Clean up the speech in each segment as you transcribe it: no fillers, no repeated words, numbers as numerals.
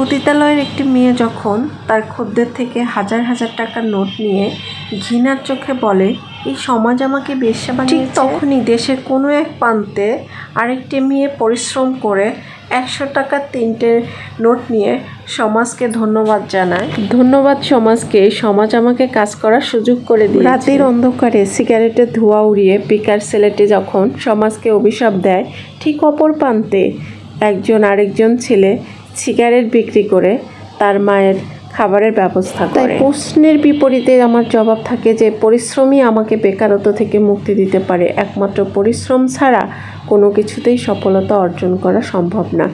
পতিতালয়ের একটি মেয়ে যখন তার খদ্দের থেকে হাজার হাজার টাকার নোট নিয়ে ঘৃণার চোখে বলে, এই সমাজ আমাকে বেশ্যা বানিয়েছে, ঠিক তখনই দেশের কোনো এক প্রান্তে আরেকটি মেয়ে পরিশ্রম করে 100 টাকার 3টে নোট নিয়ে সমাজকে ধন্যবাদ জানায়। ধন্যবাদ সমাজকে, সমাজ আমাকে কাজ করার সুযোগ করে দিয়েছে। রাতের অন্ধকারে সিগারেটের ধোঁয়া উড়িয়ে বেকার ছেলেটি যখন সমাজকে অভিশাপ দেয়, ঠিক অপর প্রান্তে আরেকজন ছেলে সিগারেট বিক্রি করে তার মায়ের খাবারের ব্যবস্থা করে। তাই প্রশ্নের বিপরীতে আমার জবাব থাকে যে পরিশ্রমই আমাকে বেকারত্ব থেকে মুক্তি দিতে পারে। একমাত্র পরিশ্রম ছাড়া কোনো কিছুতেই সফলতা অর্জন করা সম্ভব না।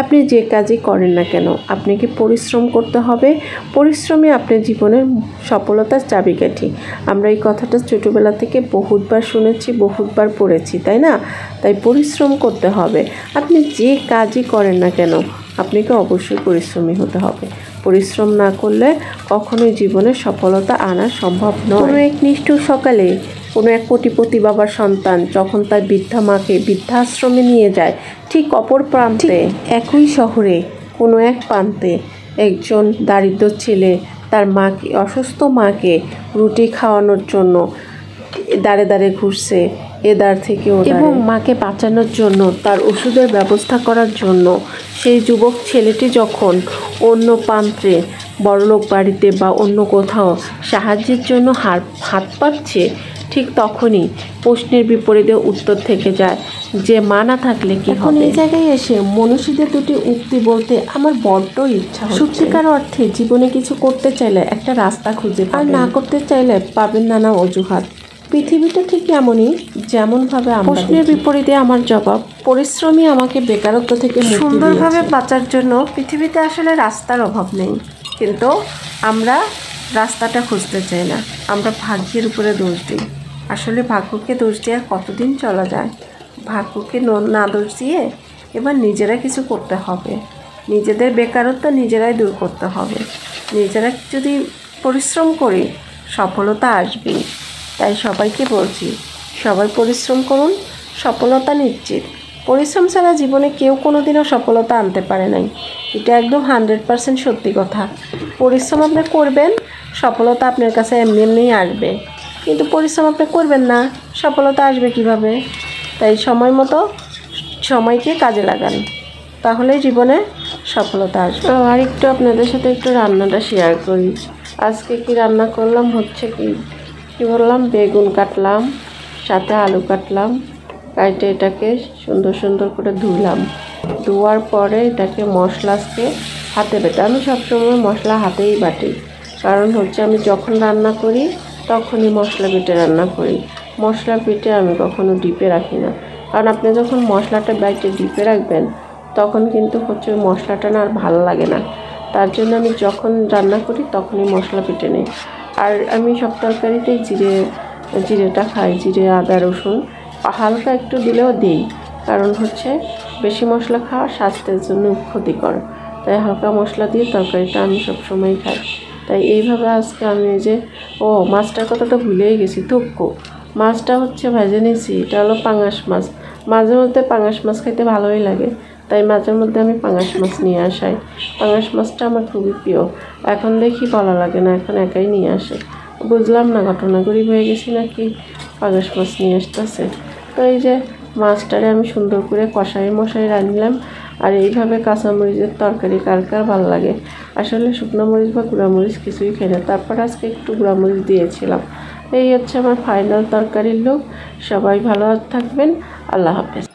আপনি যে কাজই করেন না কেন, আপনাকে পরিশ্রম করতে হবে। পরিশ্রমই আপনার জীবনের সফলতার চাবিকাঠি। আমরা এই কথাটা ছোটোবেলা থেকে বহুতবার শুনেছি, বহুতবার পড়েছি, তাই না? তাই পরিশ্রম করতে হবে। আপনি যে কাজই করেন না কেন, আপনাকে অবশ্যই পরিশ্রমী হতে হবে। পরিশ্রম না করলে কখনোই জীবনে সফলতা আনা সম্ভব নয়। কোনো এক নিষ্ঠুর সকালে কোনো এক কোটিপতি বাবার সন্তান যখন তার বৃদ্ধা মাকে বৃদ্ধাশ্রমে নিয়ে যায়, ঠিক অপর প্রান্তে একই শহরে কোনো এক প্রান্তে একজন দারিদ্র ছেলে তার মাকে, অসুস্থ মাকে রুটি খাওয়ানোর জন্য দাঁড়ে দাঁড়ে ঘুরছে, এদার থেকে ওদারে, এবং মাকে বাঁচানোর জন্য, তার ওষুধের ব্যবস্থা করার জন্য সেই যুবক ছেলেটি যখন অন্য প্রান্তে বড়লোক বাড়িতে বা অন্য কোথাও সাহায্যের জন্য হাত পাচ্ছে, ঠিক তখনই প্রশ্নের বিপরীতে উত্তর থেকে যায় যে মা না থাকলে কি হবে। এই জায়গায় এসে মনীষীদের দুটি উক্তি বলতে আমার বড্ড ইচ্ছা হচ্ছে। সত্যিকার অর্থে জীবনে কিছু করতে চাইলে একটা রাস্তা খুঁজে পাবেন, আর না করতে চাইলে পাবেন নানা অজুহাত। পৃথিবীটা ঠিক এমনই, যেমনভাবে প্রশ্নের বিপরীতে আমার জবাব, পরিশ্রমই আমাকে বেকারত্ব থেকে সুন্দরভাবে বাঁচার জন্য। পৃথিবীতে আসলে রাস্তার অভাব নেই, কিন্তু আমরা রাস্তাটা খুঁজতে চাই না। আমরা ভাগ্যের উপরে দোষ দিই। আসলে ভাগ্যকে দোষ দিয়ে আর কতদিন চলা যায়? ভাগ্যকে না দোষ দিয়ে এবার নিজেরা কিছু করতে হবে। নিজেদের বেকারত্ব নিজেরাই দূর করতে হবে। নিজেরা যদি পরিশ্রম করি, সফলতা আসবেই। তাই সবাইকে বলছি, সবাই পরিশ্রম করুন, সফলতা নিশ্চিত। পরিশ্রম ছাড়া জীবনে কেউ কোনোদিনও সফলতা আনতে পারে নাই, এটা একদম 100% সত্যি কথা। পরিশ্রম আপনি করবেন, সফলতা আপনার কাছে এমনি এমনিই আসবে, কিন্তু পরিশ্রম আপনি করবেন না, সফলতা আসবে কিভাবে? তাই সময় মতো সময়কে কাজে লাগান, তাহলেই জীবনে সফলতা আসবে। আর একটু আপনাদের সাথে একটু রান্নাটা শেয়ার করি। আজকে কি রান্না করলাম হচ্ছে কি বললাম, বেগুন কাটলাম, সাথে আলু কাটলাম, কাটে এটাকে সুন্দর সুন্দর করে ধুলাম। ধোয়ার পরে এটাকে মশলাকে হাতে বেটে, আমি সবসময় মশলা হাতেই বাটি, কারণ হচ্ছে আমি যখন রান্না করি তখনই মশলা বেটে রান্না করি। মশলা বেটে আমি কখনো ডিপে রাখি না, কারণ আপনি যখন মশলাটা বেটে ডিপে রাখবেন তখন কিন্তু হচ্ছে ওই মশলাটা না আর ভালো লাগে না। তার জন্য আমি যখন রান্না করি তখনই মশলা বেটে নিই। আর আমি সব তরকারিতেই জিরেটা খাই, জিরে আদা রসুন হালকা একটু দিলেও দিই, কারণ হচ্ছে বেশি মশলা খাওয়া স্বাস্থ্যের জন্য ক্ষতিকর। তাই হালকা মশলা দিয়ে তরকারিটা আমি সবসময় খাই। তাই এইভাবে আজকে আমি মাছটার কথা তো ভুলেই গেছি। মাছটা হচ্ছে ভেজে নিয়েছি, এটা হলো পাঙাশ মাছ। মাঝে মধ্যে পাঙাশ মাছ খেতে ভালোই লাগে, তাই মাঝে মধ্যে আমি পাঙাশ মাছ নিয়ে আসাই। পাঙাশ মাছটা আমার খুবই প্রিয়। এখন দেখি বলা লাগে না, এখন একাই নিয়ে আসে। বুঝলাম না ঘটনা গরিব হয়ে গেছি নাকি পাঙাশ মাছ নিয়ে আসতেছে। তো এই যে মাছটারে আমি সুন্দর করে কষাই মশাই রান্নলাম। আর এইভাবে কাঁচামরিচের তরকারি কার কার ভালো লাগে? আসলে শুকনো মরিচ বা গুঁড়ামরিচ কিছুই খাই না, তারপর আজকে একটু গুঁড়ামরিচ দিয়েছিলাম। এই হচ্ছে আমার ফাইনাল তরকারির লুক। সবাই ভালো থাকবেন, আল্লাহ হাফেজ।